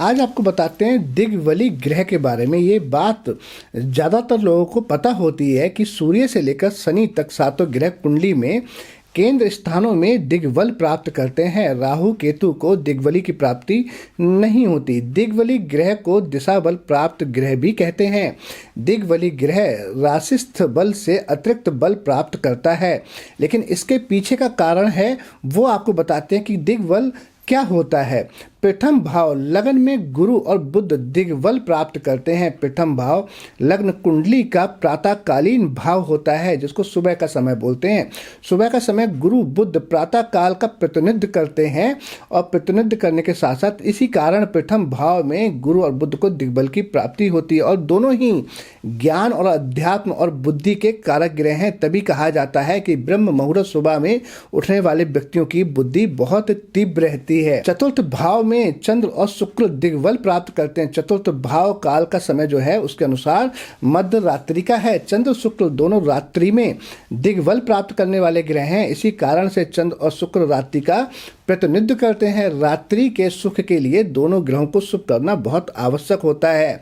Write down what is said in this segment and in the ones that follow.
आज आपको बताते हैं दिग्वली ग्रह के बारे में। ये बात ज़्यादातर लोगों को पता होती है कि सूर्य से लेकर शनि तक सातों ग्रह कुंडली में केंद्र स्थानों में दिग्बल प्राप्त करते हैं। राहु केतु को दिग्वली की प्राप्ति नहीं होती। दिग्वली ग्रह को दिशा बल प्राप्त ग्रह भी कहते हैं। दिग्वली ग्रह राशिस्थ बल से अतिरिक्त बल प्राप्त करता है, लेकिन इसके पीछे का कारण है वो आपको बताते हैं कि दिग्बल क्या होता है। प्रथम भाव लगन में गुरु और बुध दिग्बल प्राप्त करते हैं। प्रथम भाव लग्न कुंडली का प्रातःकालीन भाव होता है, जिसको सुबह का समय बोलते हैं। सुबह का समय गुरु बुध प्रातः काल का प्रतिनिधित्व करते हैं और प्रतिनिधित्व करने के साथ साथ इसी कारण प्रथम भाव में गुरु और बुध को दिग्बल की प्राप्ति होती है और दोनों ही ज्ञान और अध्यात्म और बुद्धि के कारक ग्रह हैं। तभी कहा जाता है कि ब्रह्म मुहूर्त सुबह में उठने वाले व्यक्तियों की बुद्धि बहुत तीव्र रहती है। चतुर्थ भाव में चंद्र और शुक्र दिग्बल प्राप्त करते हैं। चतुर्थ भाव काल का समय जो है उसके अनुसार मध्य रात्रि का है। चंद्र शुक्र दोनों रात्रि में दिग्बल प्राप्त करने वाले ग्रह हैं। इसी कारण से चंद्र और शुक्र रात्रि का प्रतिनिधित्व करते हैं। रात्रि के सुख के लिए दोनों ग्रहों को शुभ करना बहुत आवश्यक होता है।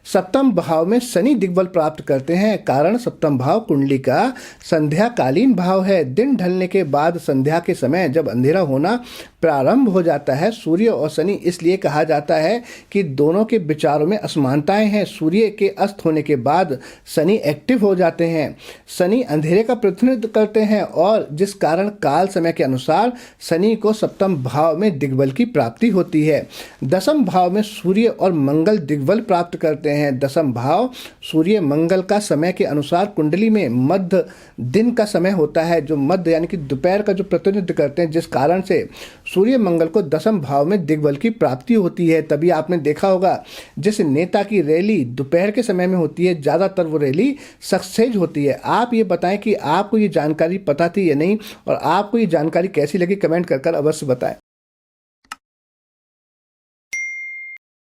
सप्तम भाव में शनि दिग्बल प्राप्त करते हैं। कारण सप्तम भाव कुंडली का संध्याकालीन भाव है। दिन ढलने के बाद संध्या के समय जब अंधेरा होना प्रारंभ हो जाता है, सूर्य और शनि इसलिए कहा जाता है कि दोनों के विचारों में असमानताएं हैं। सूर्य के अस्त होने के बाद शनि एक्टिव हो जाते हैं। शनि अंधेरे का प्रतिनिधित्व करते हैं और जिस कारण काल समय के अनुसार शनि को सप्तम भाव में दिग्बल की प्राप्ति होती है। दसम भाव में सूर्य और मंगल दिग्बल प्राप्त करते हैं। दसम भाव सूर्य मंगल का समय के अनुसार कुंडली में मध्य दिन का समय होता है, जो मध्य यानी कि दोपहर का जो प्रतिनिधित्व करते हैं, जिस कारण से सूर्य मंगल को दसम भाव में दिग्बल की प्राप्ति होती है। तभी आपने देखा होगा जिस नेता की रैली दोपहर के समय में होती है, ज़्यादातर वो रैली सक्सेस होती है। आप ये बताएं कि आपको ये जानकारी पता थी या नहीं, और आपको ये जानकारी कैसी लगी, कमेंट कर अवश्य बताएं।